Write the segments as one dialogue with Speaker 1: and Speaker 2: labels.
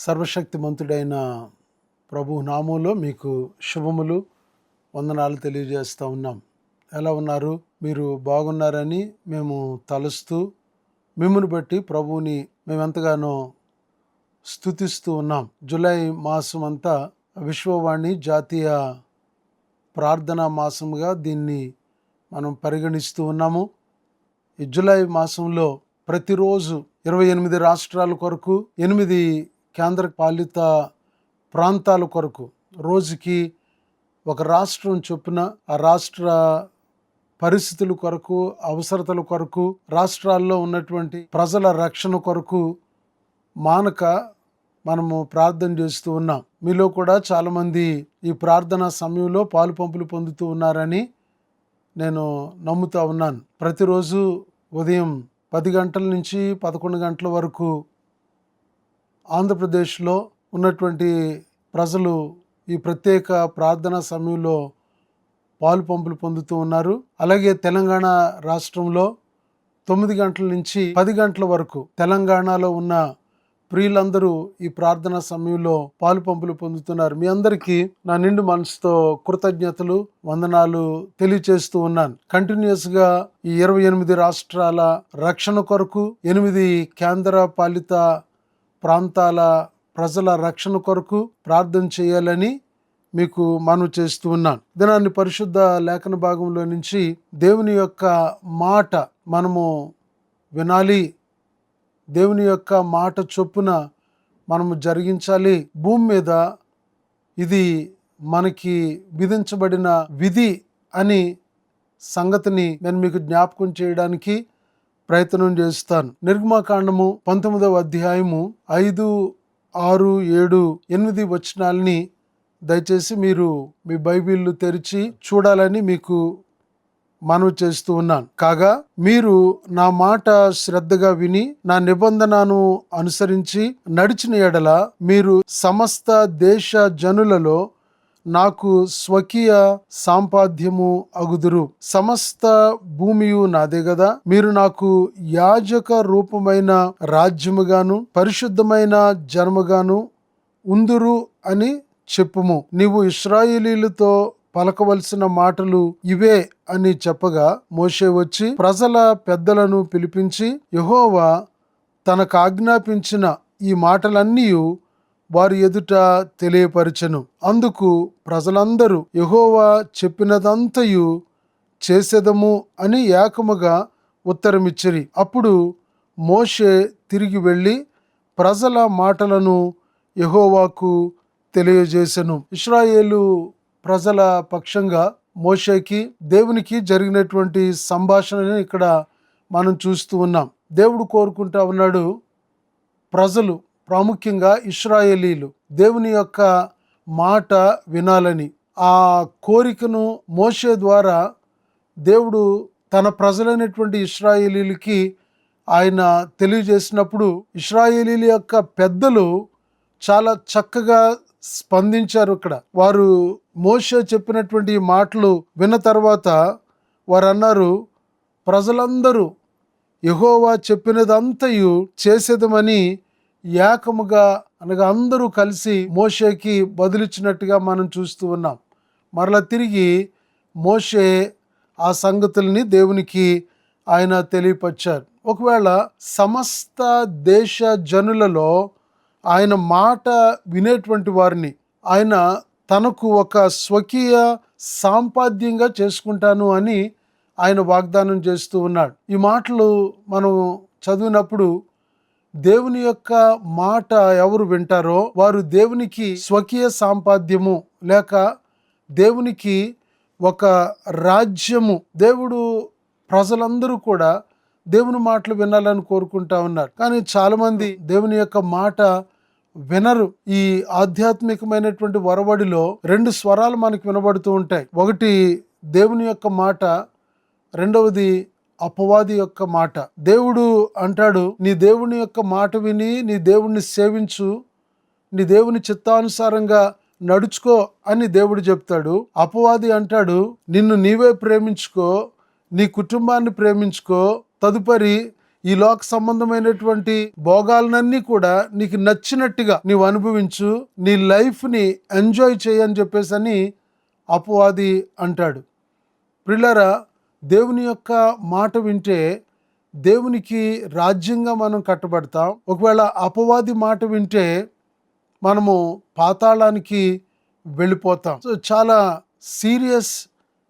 Speaker 1: సర్వశక్తిమంతుడైన ప్రభు నామంలో మీకు శుభములు, వందనాలు తెలియజేస్తూ ఉన్నాం. ఎలా ఉన్నారు? మీరు బాగున్నారని మేము తలుస్తూ మిమ్మల్ని బట్టి ప్రభువుని మేమెంతగానో స్తుతిస్తూ ఉన్నాం. జూలై మాసం అంతా విశ్వవాణి జాతీయ ప్రార్థనా మాసముగా దీన్ని మనం పరిగణిస్తూ ఉన్నాము. ఈ జూలై మాసంలో ప్రతిరోజు 28 రాష్ట్రాల కొరకు, 8 కేంద్ర పాలిత ప్రాంతాల కొరకు రోజుకి ఒక రాష్ట్రం చొప్పున ఆ రాష్ట్ర పరిస్థితుల కొరకు, అవసరతల కొరకు, రాష్ట్రాల్లో ఉన్నటువంటి ప్రజల రక్షణ కొరకు మానక మనము ప్రార్థన చేస్తూ ఉన్నాం. మీలో కూడా చాలామంది ఈ ప్రార్థనా సమయంలో పాలు పంపులు పొందుతూ ఉన్నారని నేను నమ్ముతా ఉన్నాను. ప్రతిరోజు ఉదయం 10 గంటల నుంచి 11 గంటల వరకు ఆంధ్రప్రదేశ్లో ఉన్నటువంటి ప్రజలు ఈ ప్రత్యేక ప్రార్థనా సమయంలో పాలు పంపులు పొందుతూ ఉన్నారు. అలాగే తెలంగాణ రాష్ట్రంలో 9 గంటల నుంచి 10 గంటల వరకు తెలంగాణలో ఉన్న ప్రియులందరూ ఈ ప్రార్థనా సమయంలో పాలు పంపులు పొందుతున్నారు. మీ అందరికీ నా నిండు మనసుతో కృతజ్ఞతలు, వందనాలు తెలియచేస్తూ ఉన్నాను. కంటిన్యూస్గా ఈ 28 రాష్ట్రాల రక్షణ కొరకు, 8 కేంద్ర పాలిత ప్రాంతాల ప్రజల రక్షణ కొరకు ప్రార్థన చేయాలని మీకు మనవి చేస్తూ ఉన్నాను. దినాన్ని పరిశుద్ధ లేఖన భాగంలో నుంచి దేవుని యొక్క మాట మనము వినాలి, దేవుని యొక్క మాట చొప్పున మనము జరిగించాలి. భూమి మీద ఇది మనకి విధించబడిన విధి అని సంగతిని నేను మీకు జ్ఞాపకం చేయడానికి ప్రయత్నం చేస్తాను. నిర్గమాకాండము 19వ అధ్యాయము 5, 6, 7, 8 వచనాలని దయచేసి మీరు మీ బైబిళ్ళు తెరిచి చూడాలని మీకు మనవి చేస్తూ ఉన్నాను. కాగా మీరు నా మాట శ్రద్ధగా విని నా నిబంధనను అనుసరించి నడిచిన ఎడల మీరు సమస్త దేశ జనులలో నాకు స్వకీయ సాంపాద్యము అగుదురు. సమస్త భూమియు నాదే గదా. మీరు నాకు యాజక రూపమైన రాజ్యముగాను పరిశుద్ధమైన జనముగాను ఉందురు అని చెప్పుము. నీవు ఇశ్రాయేలీలతో పలకవలసిన మాటలు ఇవే అని చెప్పగా మోషే వచ్చి ప్రజల పెద్దలను పిలిపించి యెహోవా తనకు ఆజ్ఞాపించిన ఈ మాటలన్నీ వారి ఎదుట తెలియపరచెను. అందుకు ప్రజలందరూ యెహోవా చెప్పినదంతయు చేసేదము అని ఏకముగా ఉత్తరమిచ్చిరి. అప్పుడు మోషే తిరిగి వెళ్ళి ప్రజల మాటలను యెహోవాకు తెలియజేసెను. ఇశ్రాయేలు ప్రజల పక్షంగా మోషేకి దేవునికి జరిగినటువంటి సంభాషణని ఇక్కడ మనం చూస్తూ ఉన్నాం. దేవుడు కోరుకుంటా ఉన్నాడు, ప్రజలు ప్రాముఖ్యంగా ఇశ్రాయేలీలు దేవుని యొక్క మాట వినాలని. ఆ కోరికను మోషే ద్వారా దేవుడు తన ప్రజలైనటువంటి ఇశ్రాయేలీలకి ఆయన తెలియజేసినప్పుడు ఇశ్రాయేలీల యొక్క పెద్దలు చాలా చక్కగా స్పందించారు. ఇక్కడ వారు మోషే చెప్పినటువంటి మాటలు విన్న తర్వాత వారు అన్నారు, ప్రజలందరూ యెహోవా చెప్పినదంతయు చేసేదమని ఏకముగా అనగా అందరూ కలిసి మోషేకి బదులిచ్చినట్టుగా మనం చూస్తూ ఉన్నాం. మరలా తిరిగి మోషే ఆ సంగతుల్ని దేవునికి ఆయన తెలియపరిచారు. ఒకవేళ సమస్త దేశ జనులలో ఆయన మాట వినేటువంటి వారిని ఆయన తనకు ఒక స్వకీయ సాంపాద్యంగా చేసుకుంటాను అని ఆయన వాగ్దానం చేస్తూ ఉన్నాడు. ఈ మాటలు మనం చదివినప్పుడు దేవుని యొక్క మాట ఎవరు వింటారో వారు దేవునికి స్వకీయ సాంపాద్యము లేక దేవునికి ఒక రాజ్యము. దేవుడు ప్రజలందరూ కూడా దేవుని మాటలు వినాలని కోరుకుంటా ఉన్నారు. కానీ చాలామంది దేవుని యొక్క మాట వినరు. ఈ ఆధ్యాత్మికమైనటువంటి వరవడిలో 2 స్వరాలు మనకు వినబడుతూ ఉంటాయి. ఒకటి దేవుని యొక్క మాట, రెండవది అపవాది యొక్క మాట. దేవుడు అంటాడు, నీ దేవుని యొక్క మాట విని నీ దేవుణ్ణి సేవించు, నీ దేవుని చిత్తానుసారంగా నడుచుకో అని దేవుడు చెప్తాడు. అపవాది అంటాడు, నిన్ను నీవే ప్రేమించుకో, నీ కుటుంబాన్ని ప్రేమించుకో, తదుపరి ఈ లోక సంబంధమైనటువంటి భోగాలన్నీ కూడా నీకు నచ్చినట్టుగా నీవు అనుభవించు, నీ లైఫ్ని ఎంజాయ్ చేయని చెప్పేసి అని అపవాది అంటాడు. ప్రియులారా, దేవుని యొక్క మాట వింటే దేవునికి రాజ్యంగా మనం కట్టబడతాం. ఒకవేళ అపవాది మాట వింటే మనము పాతాళానికి వెళ్ళిపోతాం. సో చాలా సీరియస్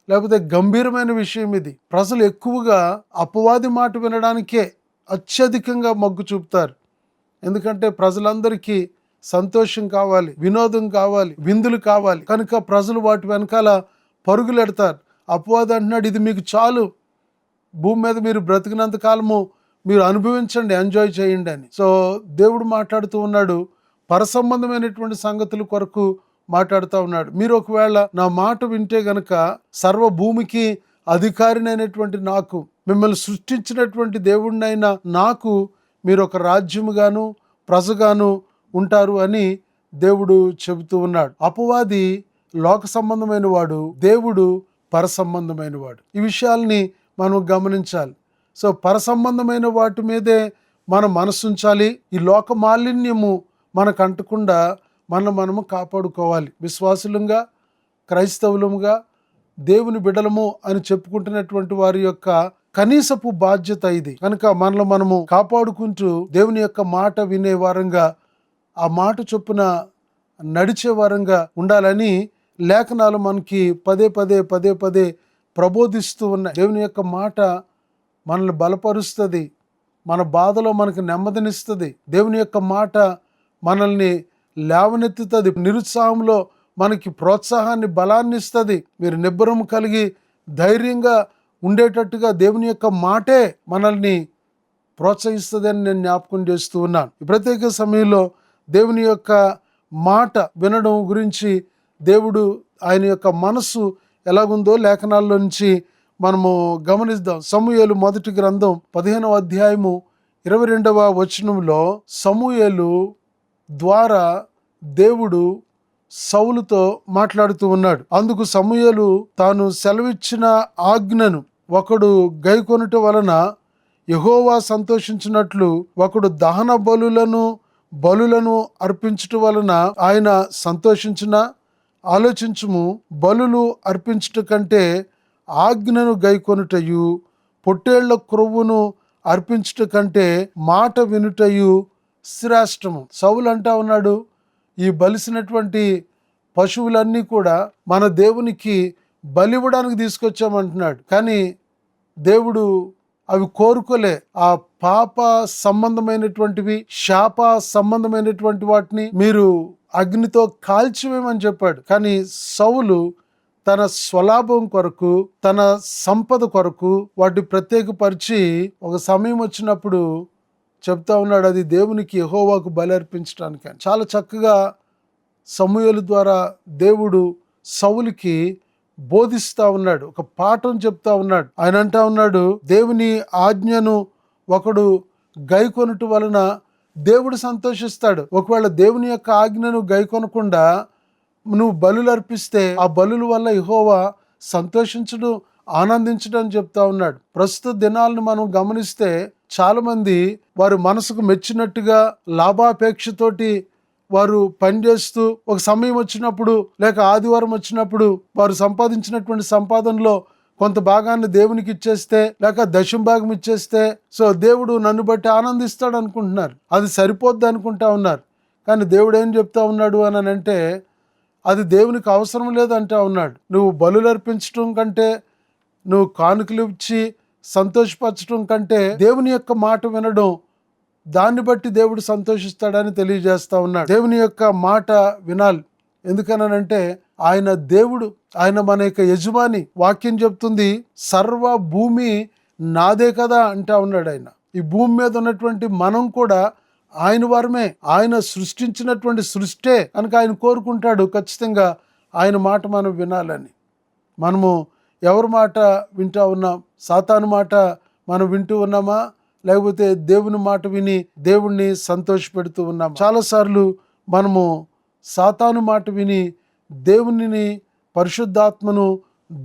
Speaker 1: లేకపోతే గంభీరమైన విషయం ఇది. ప్రజలు ఎక్కువగా అపవాది మాట వినడానికే అత్యధికంగా మొగ్గు చూపుతారు. ఎందుకంటే ప్రజలందరికీ సంతోషం కావాలి, వినోదం కావాలి, విందులు కావాలి. కనుక ప్రజలు వాటి వెనకాల పరుగులెడతారు. అపవాది అంటున్నాడు, ఇది మీకు చాలు, భూమి మీద మీరు బ్రతికినంత కాలము మీరు అనుభవించండి, ఎంజాయ్ చేయండి అని. సో దేవుడు మాట్లాడుతూ ఉన్నాడు, పరసంబంధమైనటువంటి సంగతుల కొరకు మాట్లాడుతూ ఉన్నాడు. మీరు ఒకవేళ నా మాట వింటే గనక సర్వ భూమికి అధికారినైనటువంటి నాకు, మిమ్మల్ని సృష్టించినటువంటి దేవుడినైన నాకు మీరు ఒక రాజ్యముగాను ప్రజగాను ఉంటారు అని దేవుడు చెబుతూ ఉన్నాడు. అపవాది లోక సంబంధమైన వాడు, దేవుడు పరసంబంధమైన వాడు. ఈ విషయాల్ని మనం గమనించాలి. సో పరసంబంధమైన వాటి మీదే మనం మనసు ఉంచాలి. ఈ లోక మాలిన్యము మనకు అంటకుండా మనము కాపాడుకోవాలి. విశ్వాసులంగా, క్రైస్తవులముగా, దేవుని బిడ్డలము అని చెప్పుకుంటున్నటువంటి వారి యొక్క కనీసపు బాధ్యత ఇది. కనుక మనము కాపాడుకుంటూ దేవుని యొక్క మాట వినే వారంగా, ఆ మాట చొప్పున నడిచే వారంగా ఉండాలని లేఖనాలు మనకి పదే పదే ప్రబోధిస్తూ ఉన్నాయి. దేవుని యొక్క మాట మనల్ని బలపరుస్తుంది, మన బాధలో మనకు నెమ్మదినిస్తుంది. దేవుని యొక్క మాట మనల్ని లేవనెత్తుతుంది, నిరుత్సాహంలో మనకి ప్రోత్సాహాన్ని, బలాన్ని ఇస్తుంది. మీరు నిబ్బరం కలిగి ధైర్యంగా ఉండేటట్టుగా దేవుని యొక్క మాటే మనల్ని ప్రోత్సహిస్తుంది అని నేను జ్ఞాపకం చేస్తూ ఉన్నాను. ఈ ప్రత్యేక సమయంలో దేవుని యొక్క మాట వినడం గురించి దేవుడు ఆయన యొక్క మనస్సు ఎలాగుందో లేఖనాల్లో నుంచి మనము గమనిద్దాం. సమూయేలు మొదటి గ్రంథం 15వ అధ్యాయము 22వ వచనంలో సమూయేలు ద్వారా దేవుడు సౌలుతో మాట్లాడుతూ ఉన్నాడు. అందుకు సమూయేలు తాను సెలవిచ్చిన ఆజ్ఞను ఒకడు గైకొనుట వలన యెహోవా సంతోషించినట్లు ఒకడు దహన బలులను అర్పించుట వలన ఆయన సంతోషించిన, ఆలోచించుము, బలులు అర్పించుట కంటే ఆజ్ఞను గైకొనుటయు, పొట్టేళ్ల క్రొవ్వును అర్పించుట కంటే మాట వినుటయు శ్రేష్టము. సౌలు అంటా ఉన్నాడు, ఈ బలిసినటువంటి పశువులన్నీ కూడా మన దేవునికి బలివ్వడానికి తీసుకొచ్చామంటున్నాడు. కానీ దేవుడు అవి కోరుకోలే. ఆ పాప సంబంధమైనటువంటివి, శాప సంబంధమైనటువంటి వాటిని మీరు అగ్నితో కాల్చివేయమని చెప్పాడు. కానీ సౌలు తన స్వలాభం కొరకు, తన సంపద కొరకు వాటి ప్రత్యేకపరిచి ఒక సమయం వచ్చినప్పుడు చెప్తా ఉన్నాడు, అది దేవునికి యెహోవాకు బలి అర్పించడానికి అని. చాలా చక్కగా సమూయేలు ద్వారా దేవుడు సౌలుకి బోధిస్తా ఉన్నాడు, ఒక పాఠం చెప్తా ఉన్నాడు. ఆయన అంటా ఉన్నాడు, దేవుని ఆజ్ఞను ఒకడు గైకొనుట వలన దేవుడు సంతోషిస్తాడు. ఒకవేళ దేవుని యొక్క ఆజ్ఞను గైకొనకుండా నువ్వు బలులు అర్పిస్తే ఆ బలుల వల్ల యెహోవా సంతోషించడు, ఆనందించడు అని చెప్తా ఉన్నాడు. ప్రస్తుత దినాలను మనం గమనిస్తే చాలా మంది వారి మనసుకు మెచ్చినట్టుగా లాభాపేక్షతోటి వారు పనిచేస్తూ ఒక సమయం వచ్చినప్పుడు లేక ఆదివారం వచ్చినప్పుడు వారు సంపాదించినటువంటి సంపాదనలో కొంత భాగాన్ని దేవునికి ఇచ్చేస్తే లేక దశంభాగం ఇచ్చేస్తే సో దేవుడు నన్ను బట్టి ఆనందిస్తాడు అనుకుంటున్నారు. అది సరిపోద్ది అనుకుంటా ఉన్నారు. కానీ దేవుడు ఏం చెప్తా ఉన్నాడు అని అంటే అది దేవునికి అవసరం లేదంటా ఉన్నాడు. నువ్వు బలులు అర్పించడం కంటే, నువ్వు కానుకలు ఇచ్చి సంతోషపరచడం కంటే దేవుని యొక్క మాట వినడం, దాన్ని బట్టి దేవుడు సంతోషిస్తాడని తెలియజేస్తా ఉన్నాడు. దేవుని యొక్క మాట వినాలి. ఎందుకనంటే ఆయన దేవుడు, ఆయన మన యొక్క యజమాని. వాక్యం చెప్తుంది సర్వ భూమి నాదే కదా అంటా ఉన్నాడు ఆయన. ఈ భూమి మీద ఉన్నటువంటి మనం కూడా ఆయన వారమే, ఆయన సృష్టించినటువంటి సృష్టే కనుక ఆయన కోరుకుంటాడు ఖచ్చితంగా ఆయన మాట మనం వినాలని. మనము ఎవరి మాట వింటూ ఉన్నాం? సాతాను మాట మనం వింటూ ఉన్నామా, లేకపోతే దేవుని మాట విని దేవుణ్ణి సంతోషపెడుతూ ఉన్నాం? చాలాసార్లు మనము సాతాను మాట విని దేవునిని, పరిశుద్ధాత్మను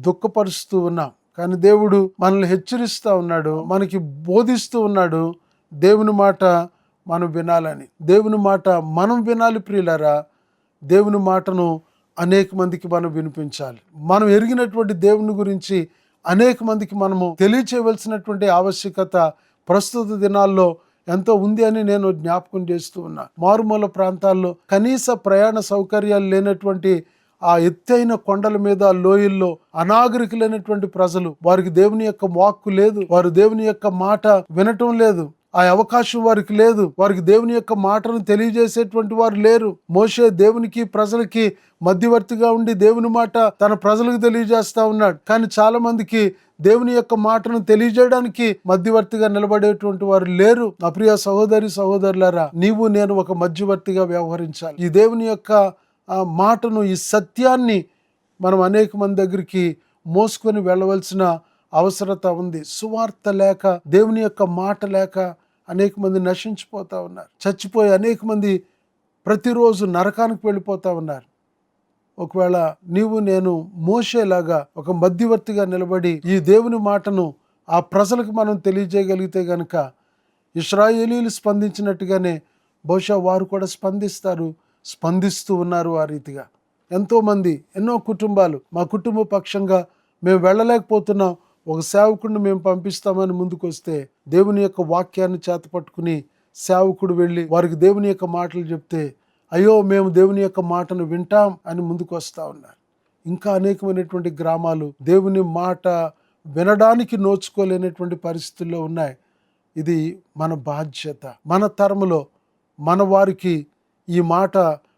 Speaker 1: దుఃఖపరుస్తూ ఉన్నాం. కానీ దేవుడు మనల్ని హెచ్చరిస్తూ ఉన్నాడు, మనకి బోధిస్తూ ఉన్నాడు. దేవుని మాట మనం వినాలని. దేవుని మాట మనం వినాలి ప్రియులారా. దేవుని మాటను అనేక మందికి మనం వినిపించాలి. మనం ఎరిగినటువంటి దేవుని గురించి అనేక మందికి మనము తెలియచేయవలసినటువంటి ఆవశ్యకత ప్రస్తుత దినాల్లో ఎంతో ఉంది అని నేను జ్ఞాపకం చేస్తూ ఉన్నా. మారుమూల ప్రాంతాల్లో కనీస ప్రయాణ సౌకర్యాలు లేనటువంటి ఆ ఎత్తైన కొండల మీద, లోయల్లో అనాగరికులైనటువంటి ప్రజలు, వారికి దేవుని యొక్క వాక్కు లేదు, వారు దేవుని యొక్క మాట వినటం లేదు, ఆ అవకాశం వారికి లేదు, వారికి దేవుని యొక్క మాటను తెలియజేసేటువంటి వారు లేరు. మోషే దేవునికి ప్రజలకి మధ్యవర్తిగా ఉండి దేవుని మాట తన ప్రజలకు తెలియజేస్తా ఉన్నాడు. కానీ చాలా మందికి దేవుని యొక్క మాటను తెలియజేయడానికి మధ్యవర్తిగా నిలబడేటువంటి వారు లేరు. నా ప్రియ సహోదరి సహోదరులారా, నీవు నేను ఒక మధ్యవర్తిగా వ్యవహరించాలి. ఈ దేవుని యొక్క మాటను, ఈ సత్యాన్ని మనం అనేక మంది దగ్గరికి మోసుకొని వెళ్ళవలసిన అవసరత ఉంది. సువార్త లేక, దేవుని యొక్క మాట లేక అనేక మంది నశించిపోతా ఉన్నారు. చచ్చిపోయి అనేక మంది ప్రతిరోజు నరకానికి వెళ్ళిపోతా ఉన్నారు. ఒకవేళ నీవు నేను మోషేలాగా ఒక మధ్యవర్తిగా నిలబడి ఈ దేవుని మాటను ఆ ప్రజలకు మనం తెలియజేయగలిగితే గనక ఇశ్రాయేలీలు స్పందించినట్టుగానే బహుశా వారు కూడా స్పందిస్తూ ఉన్నారు. ఆ రీతిగా ఎంతోమంది, ఎన్నో కుటుంబాలు, మా కుటుంబ పక్షంగా మేము వెళ్ళలేకపోతున్నాం, ఒక సేవకుడిని మేము పంపిస్తామని ముందుకు వస్తే దేవుని యొక్క వాక్యాన్ని చేతపట్టుకుని సేవకుడు వెళ్ళి వారికి దేవుని యొక్క మాటలు చెప్తే, అయ్యో మేము దేవుని యొక్క మాటను వింటాం అని ముందుకు వస్తూ ఉన్నారు. ఇంకా అనేకమైనటువంటి గ్రామాలు దేవుని మాట వినడానికి నోచుకోలేనటువంటి పరిస్థితుల్లో ఉన్నాయి. ఇది మన బాధ్యత. మన తరములో మన వారికి ఈ మాట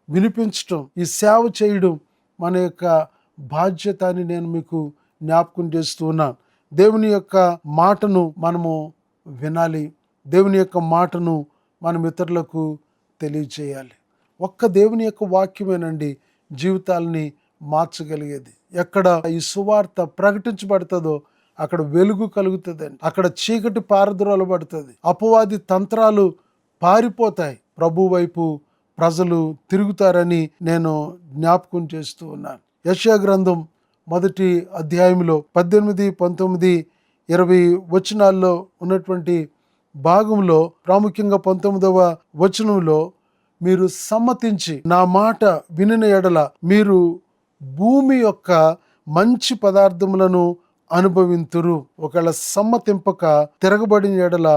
Speaker 1: వినిపించటం, ఈ సేవ చేయడం మన యొక్క బాధ్యత అని నేను మీకు జ్ఞాపకం చేస్తూ ఉన్నాను. దేవుని యొక్క మాటను మనము వినాలి. దేవుని యొక్క మాటను మనం ఇతరులకు తెలియచేయాలి. ఒక్క దేవుని యొక్క వాక్యమేనండి జీవితాలని మార్చగలిగేది. ఎక్కడ ఈ సువార్త ప్రకటించబడుతుందో అక్కడ వెలుగు కలుగుతుందండి. అక్కడ చీకటి పారద్రోలబడుతుంది, అపవాది తంత్రాలు పారిపోతాయి, ప్రభు వైపు ప్రజలు తిరుగుతారని నేను జ్ఞాపకం చేస్తూ ఉన్నాను. యెషయా గ్రంథం 1వ అధ్యాయంలో 18, 19, 20 వచనాల్లో ఉన్నటువంటి భాగంలో, ప్రాముఖ్యంగా 19వ వచనంలో, మీరు సమ్మతించి నా మాట వినిన ఎడల మీరు భూమి యొక్క మంచి పదార్థములను అనుభవింతురు. ఒకవేళ సమ్మతింపక తిరగబడిన ఎడల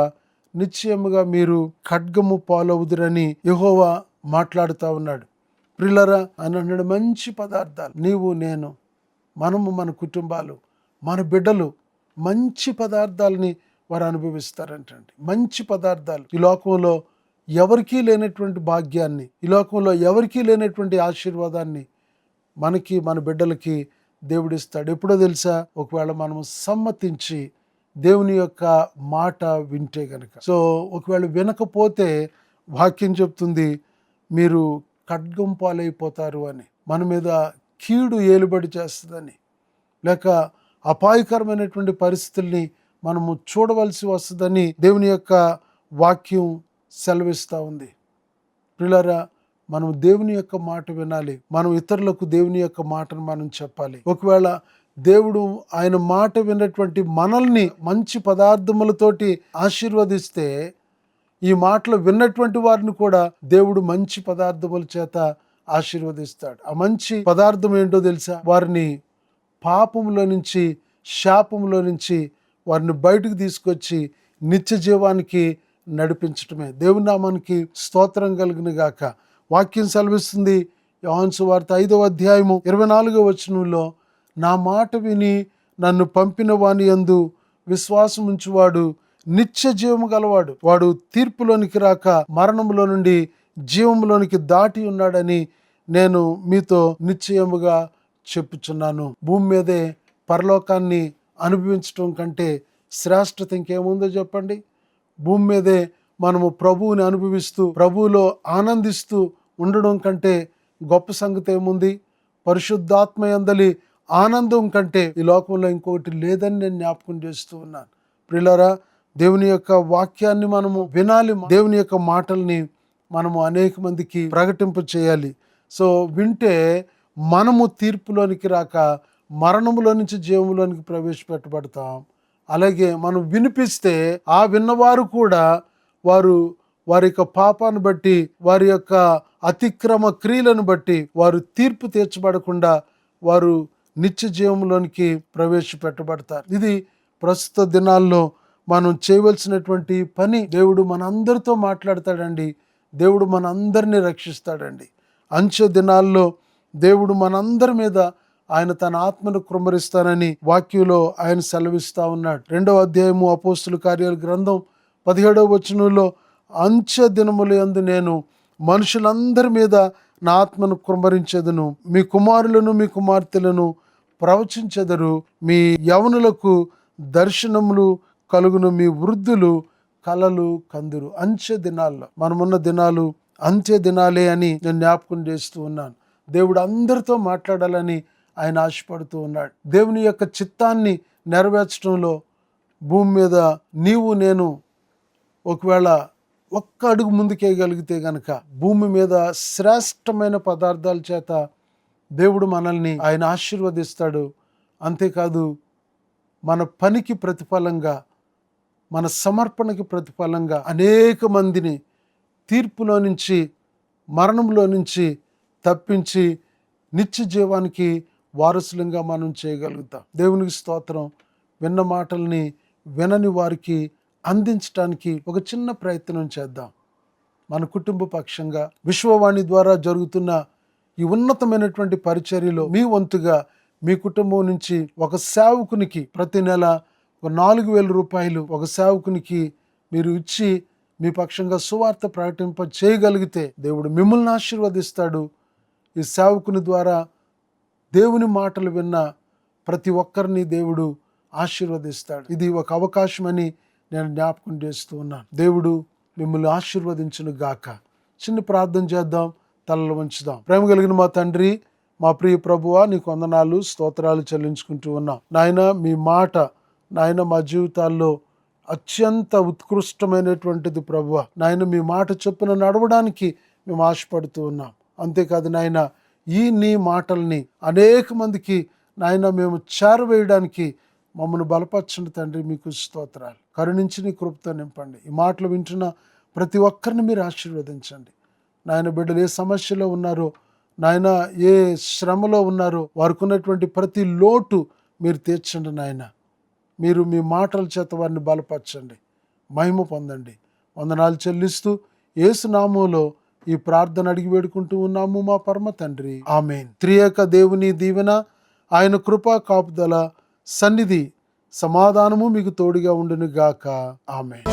Speaker 1: నిశ్చయముగా మీరు ఖడ్గము పాలవుదురని యెహోవా మాట్లాడుతూ ఉన్నాడు. ప్రియులారా, ఆయన అన్నాడు, మంచి పదార్థాలు నీవు నేను, మనము, మన కుటుంబాలు, మన బిడ్డలు మంచి పదార్థాలని వారు అనుభవిస్తారంటండి. మంచి పదార్థాలు. ఈ లోకంలో ఎవరికీ లేనటువంటి భాగ్యాన్ని, ఈ లోకంలో ఎవరికీ లేనటువంటి ఆశీర్వాదాన్ని మనకి, మన బిడ్డలకి దేవుడిస్తాడు. ఎప్పుడో తెలుసా? ఒకవేళ మనము సమ్మతించి దేవుని యొక్క మాట వింటే గనక. సో ఒకవేళ వినకపోతే వాక్యం చెప్తుంది మీరు ఖడ్గం పాలైపోతారు అని, మన మీద కీడు ఏలుబడి చేస్తుందని, లేక అపాయకరమైనటువంటి పరిస్థితుల్ని మనము చూడవలసి వస్తుందని దేవుని యొక్క వాక్యం సెలవిస్తూ ఉంది. ప్రియులారా, మనం దేవుని యొక్క మాట వినాలి. మనం ఇతరులకు దేవుని యొక్క మాటను మనం చెప్పాలి. ఒకవేళ దేవుడు ఆయన మాట విన్నటువంటి మనల్ని మంచి పదార్థములతోటి ఆశీర్వదిస్తే, ఈ మాటలు విన్నటువంటి వారిని కూడా దేవుడు మంచి పదార్థముల చేత ఆశీర్వదిస్తాడు. ఆ మంచి పదార్థం ఏంటో తెలుసా? వారిని పాపంలో నుంచి, శాపంలో నుంచి వారిని బయటకు తీసుకొచ్చి నిత్య జీవానికి నడిపించటమే. దేవుని నామానికి స్తోత్రం కలుగును గాక. వాక్యం సెలవిస్తుంది, యోహాను సువార్త 5వ అధ్యాయము 24వ వచనంలో, నా మాట విని నన్ను పంపిన వాని యందు విశ్వాసం ఉంచువాడు నిత్య జీవము గలవాడు, వాడు తీర్పులోనికి రాక మరణంలో నుండి జీవంలోనికి దాటి ఉన్నాడని నేను మీతో నిశ్చయముగా చెప్పుచున్నాను. భూమి మీదే పరలోకాన్ని అనుభవించటం కంటే శ్రేష్టత ఇంకేముందో చెప్పండి? భూమి మీదే మనము ప్రభువుని అనుభవిస్తూ, ప్రభువులో ఆనందిస్తూ ఉండడం కంటే గొప్ప సంగతి ఏముంది? పరిశుద్ధాత్మ యందలి ఆనందం కంటే ఈ లోకంలో ఇంకొకటి లేదని నేను జ్ఞాపకం చేస్తూ ఉన్నాను. ప్రియులారా, దేవుని యొక్క వాక్యాన్ని మనము వినాలి. దేవుని యొక్క మాటల్ని మనము అనేక మందికి ప్రకటింప చేయాలి. సో వింటే మనము తీర్పులోనికి రాక మరణములో నుంచి జీవములోనికి ప్రవేశపెట్టబడతాం. అలాగే మనం వినిపిస్తే ఆ విన్నవారు కూడా వారి యొక్క పాపాన్ని బట్టి, వారి యొక్క అతిక్రమ క్రియలను బట్టి వారు తీర్పు తీర్చబడకుండా వారు నిత్య జీవంలోనికి ప్రవేశపెట్టబడతారు. ఇది ప్రస్తుత దినాల్లో మనం చేయవలసినటువంటి పని. దేవుడు మనందరితో మాట్లాడతాడండి. దేవుడు మనందరినీ రక్షిస్తాడండి. అంచె దినాల్లో దేవుడు మనందరి మీద ఆయన తన ఆత్మను కృమ్మరిస్తానని వాక్యంలో ఆయన సెలవిస్తా ఉన్నాడు. 2వ అధ్యాయము అపోస్తుల కార్యాల గ్రంథం 17వ వచనంలో, అంచె దినముల యందు నేను మనుషులందరి మీద నా ఆత్మను కృమ్మరించెదను, మీ కుమారులను మీ కుమార్తెలను ప్రవచించెదరు, మీ యవనులకు దర్శనములు కలుగును, మీ వృద్ధులు కలలు కందురు. అంచె దినాల్లో మనమున్న దినాలు అంత్య దినాలే అని నేను జ్ఞాపకం చేస్తూ ఉన్నాను. దేవుడు అందరితో మాట్లాడాలని ఆయన ఆశపడుతూ ఉన్నాడు. దేవుని యొక్క చిత్తాన్ని నెరవేర్చడంలో భూమి మీద నీవు నేను ఒకవేళ ఒక్క అడుగు ముందుకేయగలిగితే గనక భూమి మీద శ్రేష్టమైన పదార్థాల చేత దేవుడు మనల్ని ఆయన ఆశీర్వదిస్తాడు. అంతేకాదు మన పనికి ప్రతిఫలంగా, మన సమర్పణకి ప్రతిఫలంగా అనేక మందిని తీర్పులో నుంచి, మరణంలో నుంచి తప్పించి నిత్య జీవానికి వారసులంగా మనం చేయగలుగుతాం. దేవునికి స్తోత్రం. విన్న మాటల్ని వినని వారికి అందించడానికి ఒక చిన్న ప్రయత్నం చేద్దాం. మన కుటుంబ పక్షంగా విశ్వవాణి ద్వారా జరుగుతున్న ఈ ఉన్నతమైనటువంటి పరిచర్యలో మీ వంతుగా మీ కుటుంబం నుంచి ఒక సేవకునికి ప్రతి నెల ఒక 4,000 రూపాయలు ఒక సేవకునికి మీరు ఇచ్చి మీ పక్షంగా సువార్త ప్రకటింప చేయగలిగితే దేవుడు మిమ్మల్ని ఆశీర్వదిస్తాడు. ఈ సేవకుని ద్వారా దేవుని మాటలు విన్న ప్రతి ఒక్కరిని దేవుడు ఆశీర్వదిస్తాడు. ఇది ఒక అవకాశమని నేను జ్ఞాపకం చేస్తూ ఉన్నాను. దేవుడు మిమ్మల్ని ఆశీర్వదించును గాక. చిన్న ప్రార్థన చేద్దాం, తలలు వంచుదాం. ప్రేమ కలిగిన మా తండ్రి, మా ప్రియ ప్రభువా, నీకు వందనాలు, స్తోత్రాలు చెల్లించుకుంటూ ఉన్నాం. నాయన, మీ మాట నాయన మా జీవితాల్లో అత్యంత ఉత్కృష్టమైనటువంటిది ప్రభువా. నాయన, మీ మాట చొప్పున నడవడానికి మేము ఆశపడుతూ ఉన్నాం. అంతేకాదు నాయన, నీ మాటల్ని అనేక మందికి నాయన మేము చేరవేయడానికి మమ్మల్ని బలపరచండి తండ్రి. మీకు స్తోత్రాలు. కరుణించి నీ కృపతో నింపండి. ఈ మాటలు వింటున్న ప్రతి ఒక్కరిని మీరు ఆశీర్వదించండి. నాయన, బిడ్డలు ఏ సమస్యలో ఉన్నారో, నాయన ఏ శ్రమలో ఉన్నారో, వారికి ఉన్నటువంటి ప్రతి లోటు మీరు తీర్చండి నాయన. మీరు మీ మాటల చేత వారిని బలపరచండి, మహిమ పొందండి. వందనాలు చెల్లిస్తూ యేసు నామములో ఈ ప్రార్థన అడిగి వేడుకుంటూ ఉన్నాము మా పరమ తండ్రి, ఆమేన్. త్రియేక దేవుని దీవెన, ఆయన కృపా కాపుదల, సన్నిధి, సమాధానము మీకు తోడుగా ఉండును గాక. ఆమేన్.